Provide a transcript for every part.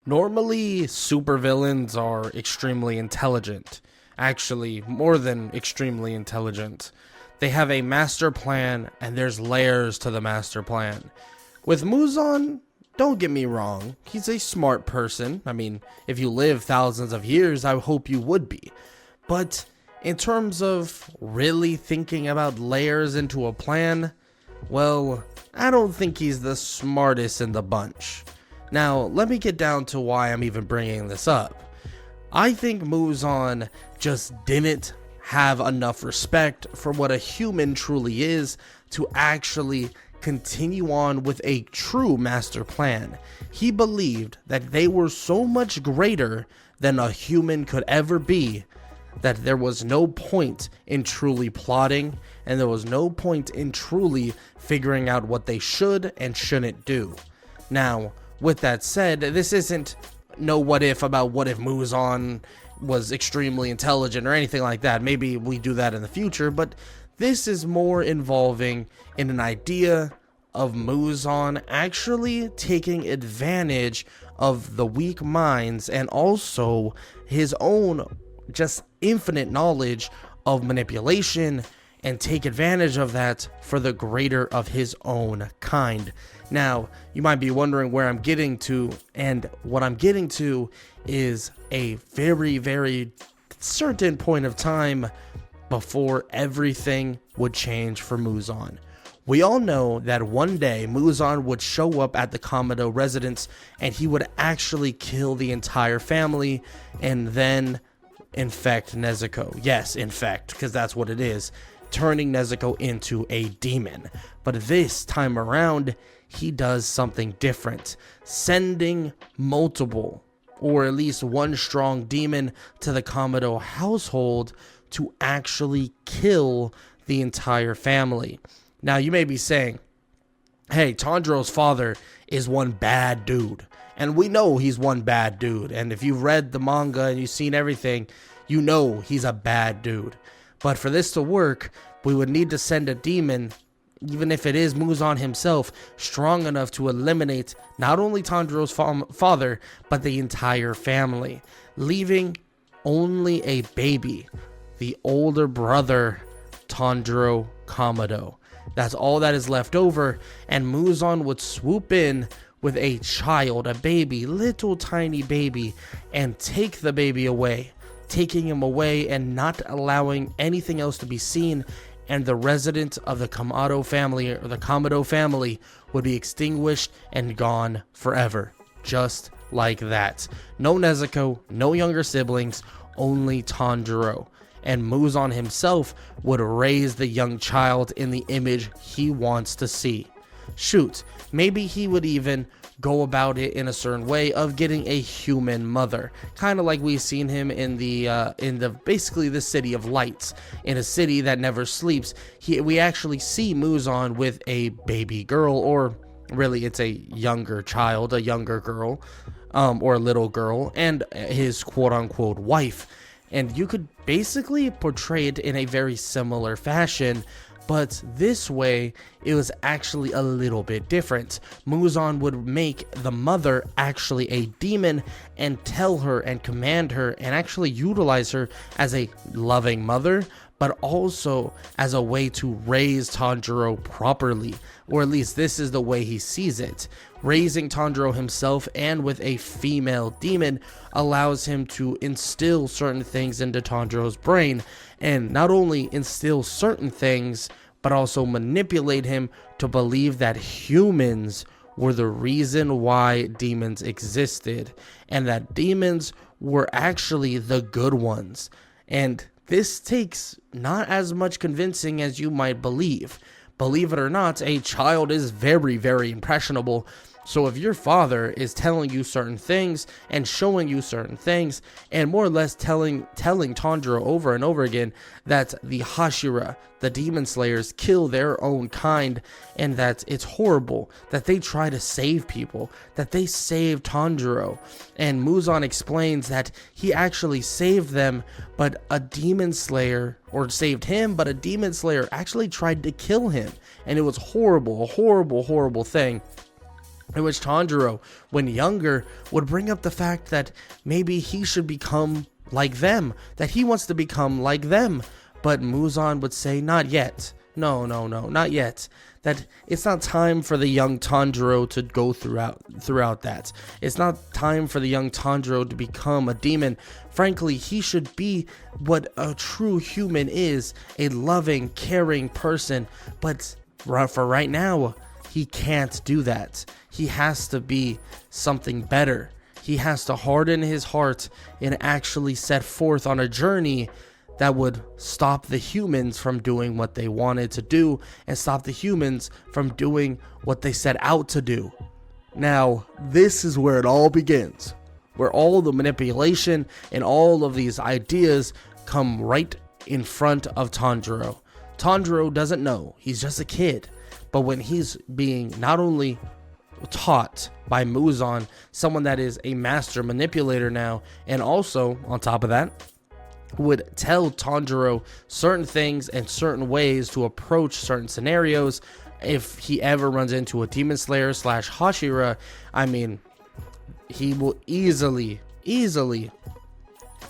Normally, supervillains are extremely intelligent. Actually, more than extremely intelligent. They have a master plan, and there's layers to the master plan. With Muzan, don't get me wrong, he's a smart person. I mean, if you live thousands of years, I hope you would be. But in terms of really thinking about layers into a plan, well, I don't think he's the smartest in the bunch. Now, let me get down to why I'm even bringing this up. I think Muzan just didn't have enough respect for what a human truly is to actually continue on with a true master plan. He believed that they were so much greater than a human could ever be that there was no point in truly plotting, and there was no point in truly figuring out what they should and shouldn't do. Now, with that said, this isn't no what if about what if Muzan was extremely intelligent or anything like that. Maybe we do that in the future, but this is more involving in an idea of Muzan actually taking advantage of the weak minds and also his own just infinite knowledge of manipulation, and take advantage of that for the greater of his own kind. Now, you might be wondering where I'm getting to, and what I'm getting to is a very, very certain point of time before everything would change for Muzan. We all know that one day Muzan would show up at the Kamado residence and he would actually kill the entire family and then infect Nezuko. Yes, infect, because that's what it is, turning Nezuko into a demon. But this time around, he does something different, sending multiple, or at least one strong demon to the Kamado household to actually kill the entire family. Now, you may be saying, hey, Tanjiro's father is one bad dude. And we know he's one bad dude. And if you've read the manga and you've seen everything, you know he's a bad dude. But for this to work, we would need to send a demon, even if it is Muzan himself, strong enough to eliminate not only Tanjiro's father, but the entire family, leaving only a baby, the older brother, Tanjiro Kamado. That's all that is left over, and Muzan would swoop in with a child, a baby, little tiny baby, and take the baby away, taking him away and not allowing anything else to be seen, and the resident of the Kamado family, or the Kamado family, would be extinguished and gone forever. Just like that. No Nezuko, no younger siblings, only Tanjiro. And Muzan himself would raise the young child in the image he wants to see. Shoot, maybe he would even go about it in a certain way of getting a human mother, kind of like we've seen him in the basically the city of lights, in a city that never sleeps. We actually see Muzan with a baby girl, or really it's a younger child, a younger girl, or a little girl, and his quote-unquote wife. And you could basically portray it in a very similar fashion, but this way it was actually a little bit different. Muzan would make the mother actually a demon and tell her and command her and actually utilize her as a loving mother, but also as a way to raise Tanjiro properly, or at least this is the way he sees it. Raising Tanjiro himself and with a female demon allows him to instill certain things into Tanjiro's brain, and not only instill certain things, but also manipulate him to believe that humans were the reason why demons existed, and that demons were actually the good ones. And this takes not as much convincing as you might believe. Believe it or not, a child is very, very impressionable. So if your father is telling you certain things and showing you certain things, and more or less telling Tanjiro over and over again that the Hashira, the demon slayers, kill their own kind, and that it's horrible, that they try to save people, that they saved Tanjiro, and Muzan explains that he actually saved them, but a demon slayer, or saved him, but a demon slayer actually tried to kill him, and it was horrible, a horrible, horrible thing. in which Tanjiro, when younger, would bring up the fact that maybe he should become like them, that he wants to become like them. But Muzan would say, not yet. No, not yet. That it's not time for the young Tanjiro to go throughout that. It's not time for the young Tanjiro to become a demon. Frankly, he should be what a true human is, a loving, caring person. But for right now, he can't do that. He has to be something better. He has to harden his heart and actually set forth on a journey that would stop the humans from doing what they wanted to do and stop the humans from doing what they set out to do. Now, this is where it all begins, where all the manipulation and all of these ideas come right in front of Tanjiro. Tanjiro doesn't know, he's just a kid, but when he's being not only taught by Muzan, someone that is a master manipulator now, and also, on top of that, would tell Tanjiro certain things and certain ways to approach certain scenarios if he ever runs into a demon slayer / Hashira. I mean, he will easily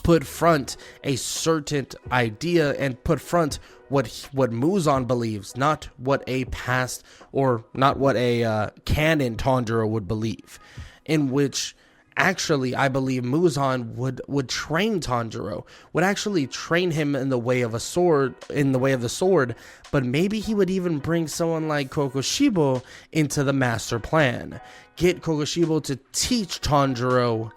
put front a certain idea and put front what Muzan believes, not what a past or not what a canon Tanjiro would believe, in which actually I believe Muzan would train Tanjiro, would actually train him in the way of the sword, but maybe he would even bring someone like Kokushibo into the master plan. Get Kokushibo to teach Tanjiro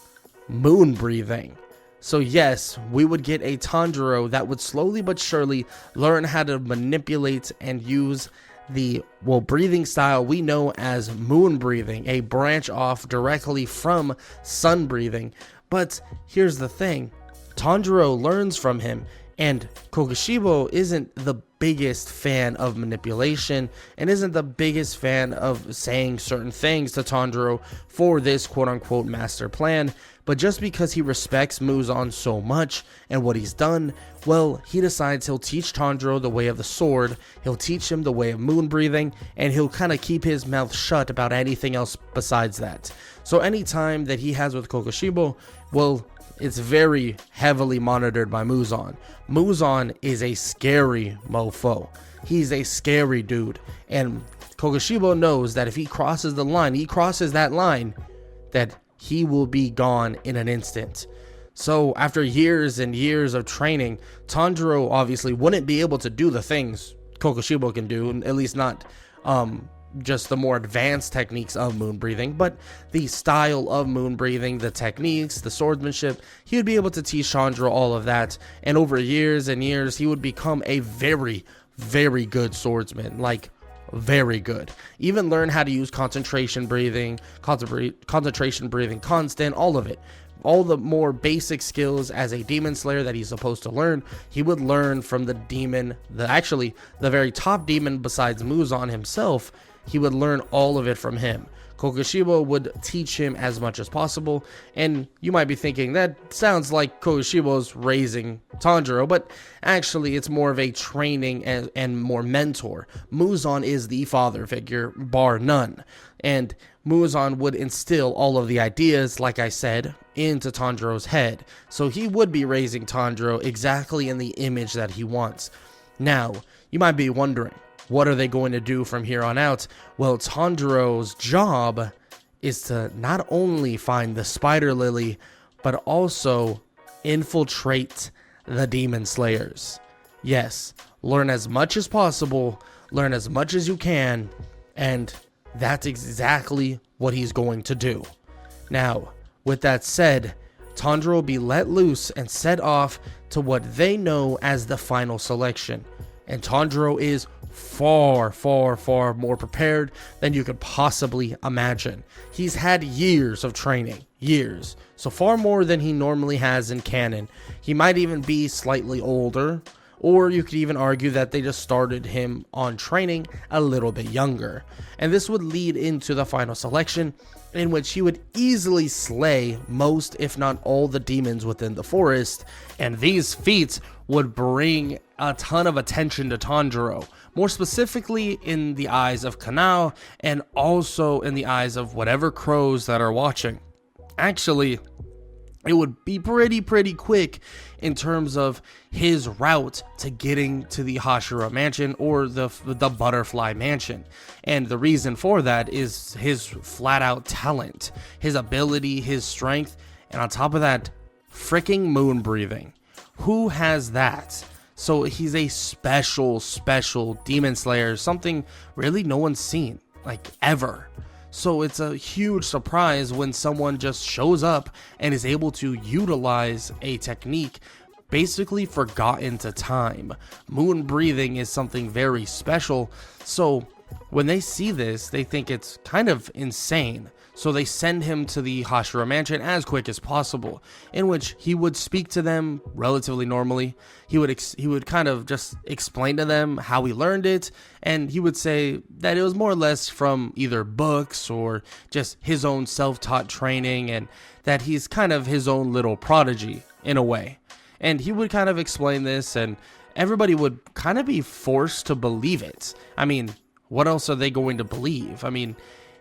moon breathing. So yes, we would get a Tanjiro that would slowly but surely learn how to manipulate and use the breathing style we know as moon breathing, a branch off directly from sun breathing. But here's the thing, Tanjiro learns from him, and Kokushibo isn't the biggest fan of manipulation and isn't the biggest fan of saying certain things to Tanjiro for this quote-unquote master plan. But just because he respects Muzan so much and what he's done, well, he decides he'll teach Tanjiro the way of the sword, he'll teach him the way of moon breathing, and he'll kind of keep his mouth shut about anything else besides that. So any time that he has with Kokushibo, well, it's very heavily monitored by Muzan. Muzan is a scary mofo. He's a scary dude. And Kokushibo knows that if he crosses the line, that he will be gone in an instant. So after years and years of training, Tanjiro obviously wouldn't be able to do the things Kokushibo can do, at least not just the more advanced techniques of moon breathing, but the style of moon breathing, the techniques, the swordsmanship, he would be able to teach Tanjiro all of that, and over years and years, he would become a very, very good swordsman, like very good. Even learn how to use concentration breathing, constant, all of it. All the more basic skills as a demon slayer that he's supposed to learn, he would learn from the demon, the very top demon besides Muzan himself. He would learn all of it from him. Kokushibo would teach him as much as possible, and you might be thinking that sounds like Kokushibo's raising Tanjiro, but actually it's more of a training and more mentor. Muzan is the father figure, bar none, and Muzan would instill all of the ideas, like I said, into Tanjiro's head, so he would be raising Tanjiro exactly in the image that he wants. Now, you might be wondering, what are they going to do from here on out? Well, Tanjiro's job is to not only find the spider lily, but also infiltrate the demon slayers. Yes, learn as much as possible, learn as much as you can, and that's exactly what he's going to do. Now, with that said, Tanjiro will be let loose and set off to what they know as the final selection. And Tanjiro is far more prepared than you could possibly imagine. He's had years of training, years, so far more than he normally has in canon. He might even be slightly older, or you could even argue that they just started him on training a little bit younger. And this would lead into the final selection, in which he would easily slay most, if not all, the demons within the forest, and these feats would bring a ton of attention to Tanjiro, more specifically in the eyes of Kanao, and also in the eyes of whatever crows that are watching. Actually, it would be pretty quick in terms of his route to getting to the Hashira mansion, or the butterfly mansion. And the reason for that is his flat out talent, his ability, his strength, and on top of that, freaking moon breathing. Who has that? So he's a special demon slayer, something really no one's seen, like, ever. So it's a huge surprise when someone just shows up and is able to utilize a technique basically forgotten to time. Moon breathing is something very special, so when they see this, they think it's kind of insane. So they send him to the Hashira mansion as quick as possible, in which he would speak to them relatively normally. He would kind of just explain to them how he learned it, and he would say that it was more or less from either books or just his own self-taught training, and that he's kind of his own little prodigy in a way. And he would kind of explain this, and everybody would kind of be forced to believe it. I mean, what else are they going to believe? I mean,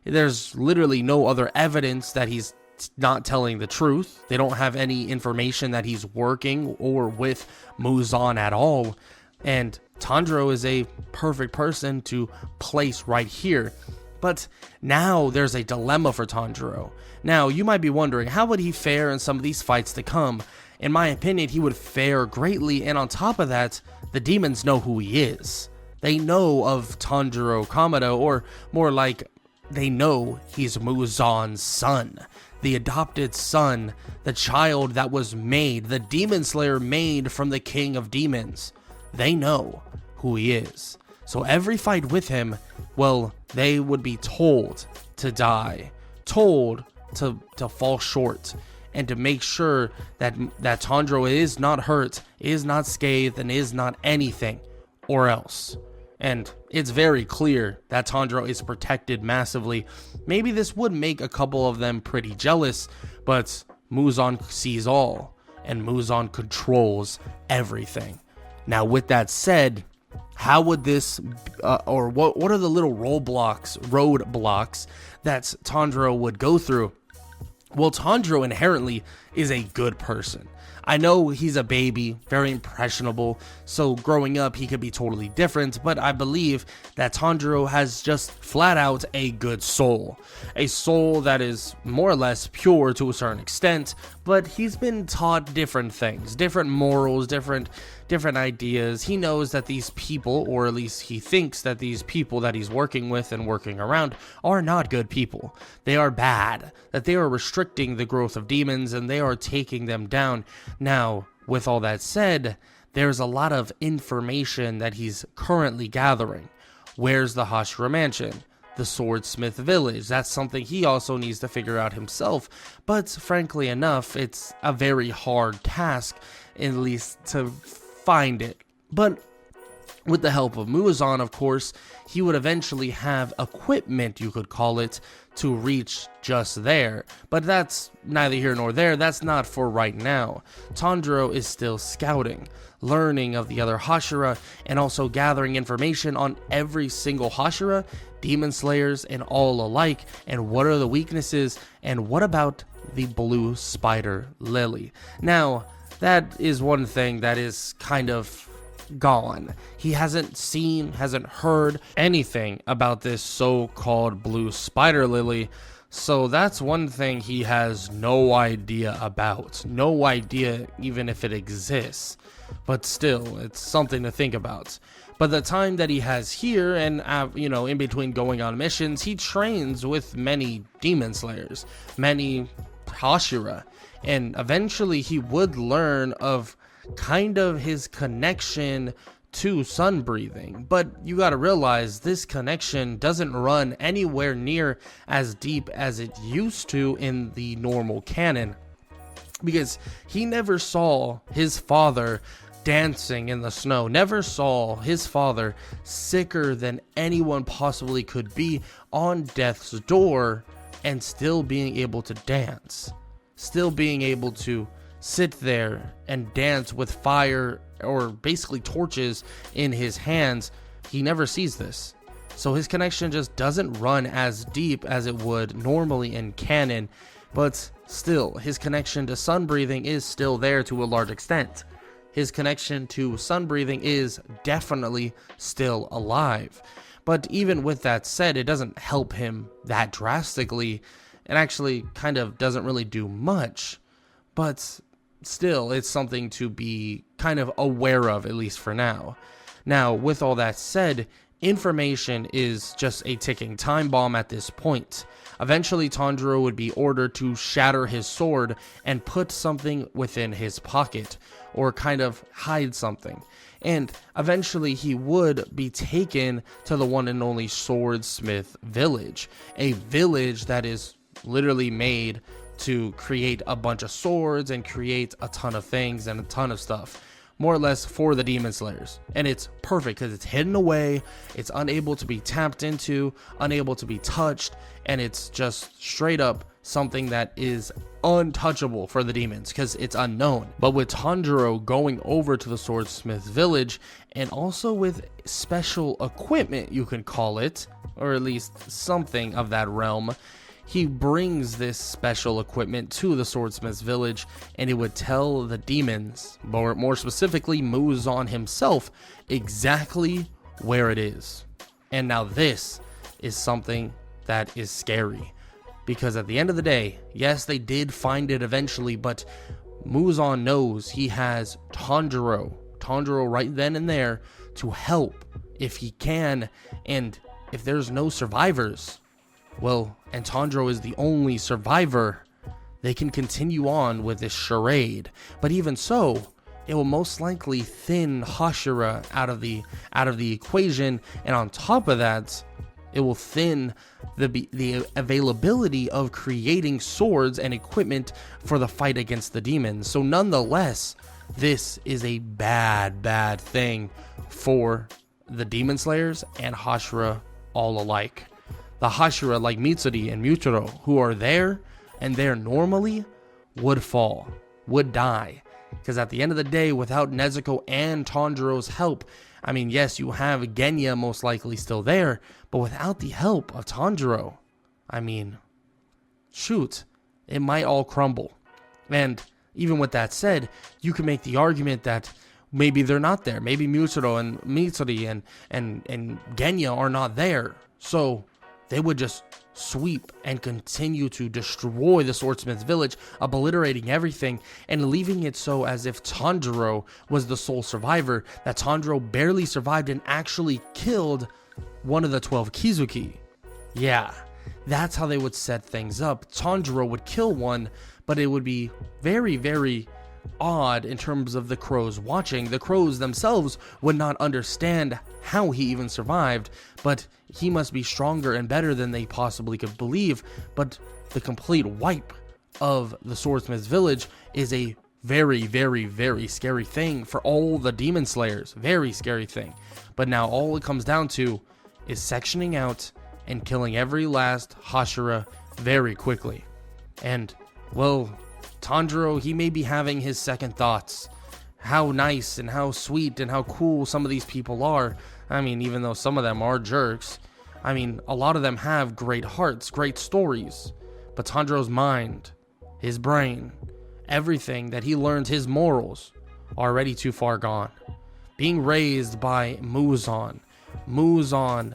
there's literally no other evidence that he's not telling the truth. They don't have any information that he's working or with Muzan at all. And Tanjiro is a perfect person to place right here. But now there's a dilemma for Tanjiro. Now, you might be wondering, how would he fare in some of these fights to come? In my opinion, he would fare greatly, and on top of that, the demons know who he is. They know of Tanjiro Kamado, or more like, they know he's Muzan's son, the adopted son, the child that was made, the demon slayer made from the king of demons. They know who he is. So every fight with him, well, they would be told to die, told to fall short, and to make sure that Tanjiro is not hurt, is not scathed, and is not anything, or else. And it's very clear that Tanjiro is protected massively. Maybe this would make a couple of them pretty jealous, but Muzan sees all, and Muzan controls everything. Now, with that said, how would this, or what are the little roadblocks that Tanjiro would go through? Well, Tanjiro inherently is a good person. I know he's a baby, very impressionable, so growing up he could be totally different, but I believe that Tanjiro has just flat out a good soul. A soul that is more or less pure to a certain extent, but he's been taught different things, different morals, different ideas. He knows that these people, or at least he thinks that these people that he's working with and working around, are not good people. They are bad, that they are restricting the growth of demons and they are taking them down. Now, with all that said, there's a lot of information that he's currently gathering. Where's the Hashira mansion? The swordsmith village. That's something he also needs to figure out himself, but frankly enough, it's a very hard task, at least to find it. But with the help of Muzan, of course, he would eventually have equipment, you could call it, to reach just there. But that's neither here nor there. That's not for right now. Tanjiro is still scouting, learning of the other Hashira, and also gathering information on every single Hashira, demon slayers, and all alike, and what are the weaknesses, and what about the blue spider lily. Now, that is one thing that is kind of gone. He hasn't seen, hasn't heard anything about this so-called blue spider lily, so that's one thing he has no idea about. No idea even if it exists. But still, it's something to think about. But the time that he has here, and in between going on missions, he trains with many demon slayers, many Hashira, and eventually he would learn of kind of his connection to sun breathing. But you gotta realize this connection doesn't run anywhere near as deep as it used to in the normal canon, because he never saw his father dancing in the snow, never saw his father sicker than anyone possibly could be on death's door and still being able to dance, still being able to sit there and dance with fire or basically torches in his hands. He never sees this. So his connection just doesn't run as deep as it would normally in canon, but still, his connection to sun breathing is still there to a large extent. His connection to sun breathing is definitely still alive. But even with that said, it doesn't help him that drastically. It actually kind of doesn't really do much. But still, it's something to be kind of aware of, at least for now. Now, with all that said, information is just a ticking time bomb at this point. Eventually, Tanjiro would be ordered to shatter his sword and put something within his pocket, or kind of hide something. And eventually he would be taken to the one and only swordsmith village, a village that is literally made to create a bunch of swords and create a ton of things and a ton of stuff, more or less for the demon slayers. And it's perfect because it's hidden away, it's unable to be tapped into, unable to be touched, and it's just straight up something that is untouchable for the demons because it's unknown. But with Tanjiro going over to the swordsmith village, and also with special equipment, you can call it, or at least something of that realm, he brings this special equipment to the swordsmith's village, and it would tell the demons, more specifically Muzan himself, exactly where it is. And now this is something that is scary, because at the end of the day, yes, they did find it eventually, but Muzan knows he has Tanjiro right then and there to help if he can, and if there's no survivors, well, and Tanjiro is the only survivor, they can continue on with this charade. But even so, it will most likely thin Hashira out of the equation, and on top of that, it will thin the availability of creating swords and equipment for the fight against the demons. So nonetheless, this is a bad thing for the demon slayers and Hashira all alike. The Hashira like Mitsuri and Mutaro, who are there and there normally, would fall, would die. Because at the end of the day, without Nezuko and Tanjiro's help, I mean, yes, you have Genya most likely still there, but without the help of Tanjiro, I mean, shoot, it might all crumble. And even with that said, you can make the argument that maybe they're not there. Maybe Mutaro and Mitsuri and Genya are not there. So they would just sweep and continue to destroy the swordsmith's village, obliterating everything and leaving it so as if Tanjiro was the sole survivor, that Tanjiro barely survived and actually killed one of the 12 Kizuki. Yeah, that's how they would set things up. Tanjiro would kill one, but it would be very odd in terms of the crows watching. The crows themselves would not understand how he even survived, but he must be stronger and better than they possibly could believe. But the complete wipe of the swordsmith's village is a very scary thing for all the demon slayers. Very scary thing. But now all it comes down to is sectioning out and killing every last Hashira very quickly. And, well, Tanjiro, he may be having his second thoughts. How nice and how sweet and how cool some of these people are. I mean, even though some of them are jerks, I mean, a lot of them have great hearts, great stories. But Tanjiro's mind, his brain, everything that he learned, his morals, are already too far gone. Being raised by Muzan,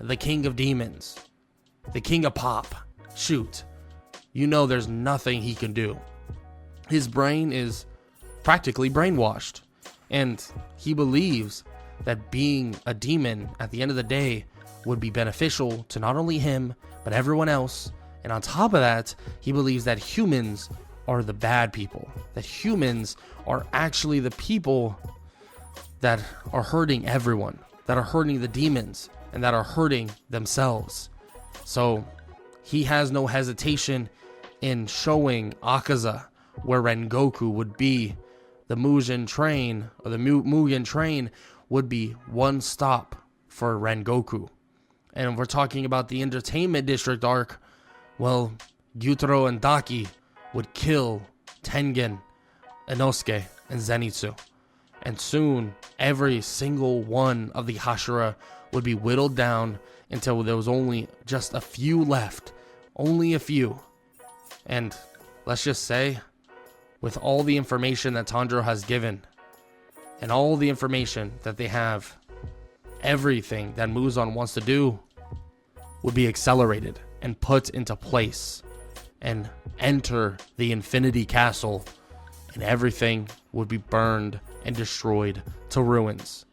the king of demons, the king of pop, shoot, you know there's nothing he can do. His brain is practically brainwashed, and he believes that being a demon at the end of the day would be beneficial to not only him, but everyone else. And on top of that, he believes that humans are the bad people, that humans are actually the people that are hurting everyone, that are hurting the demons, and that are hurting themselves. So he has no hesitation in showing Akaza where Rengoku would be. The Muzan train, or the Mugen train, would be one stop for Rengoku. And if we're talking about the entertainment district arc, well, Gyutaro and Daki would kill Tengen, Inosuke, and Zenitsu. And soon, every single one of the Hashira would be whittled down until there was only just a few left. Only a few. And let's just say, with all the information that Tanjiro has given, and all the information that they have, everything that Muzan wants to do would be accelerated and put into place and enter the Infinity Castle, and everything would be burned and destroyed to ruins.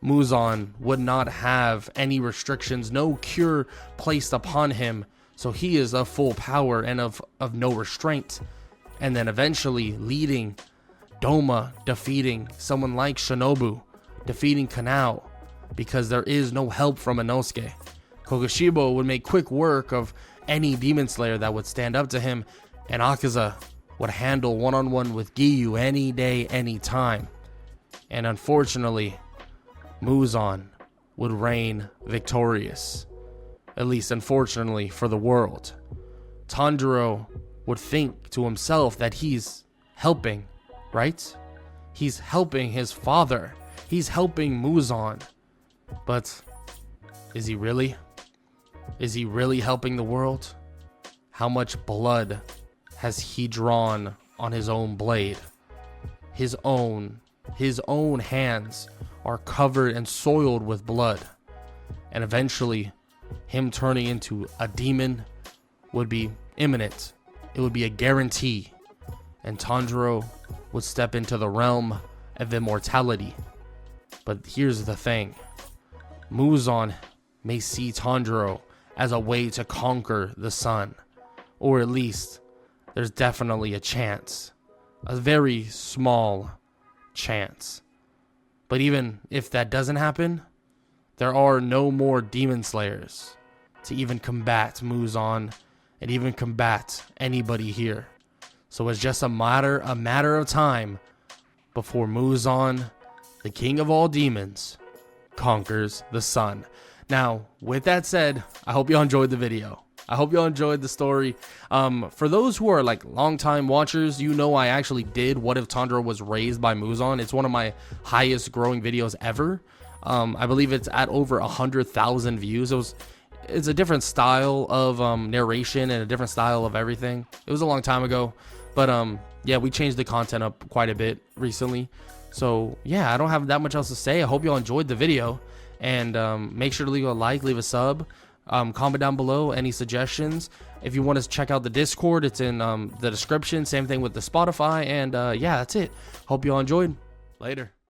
Muzan would not have any restrictions, no cure placed upon him, so he is of full power and of no restraint. And then eventually leading Doma, defeating someone like Shinobu, defeating Kanao, because there is no help from Inosuke. Kokushibo would make quick work of any demon slayer that would stand up to him, and Akaza would handle one-on-one with Giyu any day, any time. And unfortunately, Muzan would reign victorious. At least unfortunately for the world. Tanjiro would think to himself that he's helping, right? He's helping his father. He's helping Muzan. But is he really? Is he really helping the world? How much blood has he drawn on his own blade? His own hands are covered and soiled with blood. And eventually, him turning into a demon would be imminent. It would be a guarantee. And Tanjiro would step into the realm of immortality. But here's the thing. Muzan may see Tanjiro as a way to conquer the sun. Or at least, there's definitely a chance. A very small chance. But even if that doesn't happen, there are no more demon slayers to even combat Muzan and even combat anybody here. So it's just a matter of time before Muzan, the king of all demons, conquers the sun. Now, with that said, I hope you all enjoyed the video. I hope you all enjoyed the story. For those who are like longtime watchers, you know I actually did What If Tanjiro Was Raised by Muzan. It's one of my highest growing videos ever. I believe it's at over 100,000 views. It's a different style of narration and a different style of everything. It was a long time ago, but yeah, we changed the content up quite a bit recently. So yeah, I don't have that much else to say. I hope you all enjoyed the video, and make sure to leave a like, leave a sub. Comment down below any suggestions. If you want to check out the Discord, it's in the description. Same thing with the Spotify. And yeah, that's it. Hope you all enjoyed. Later.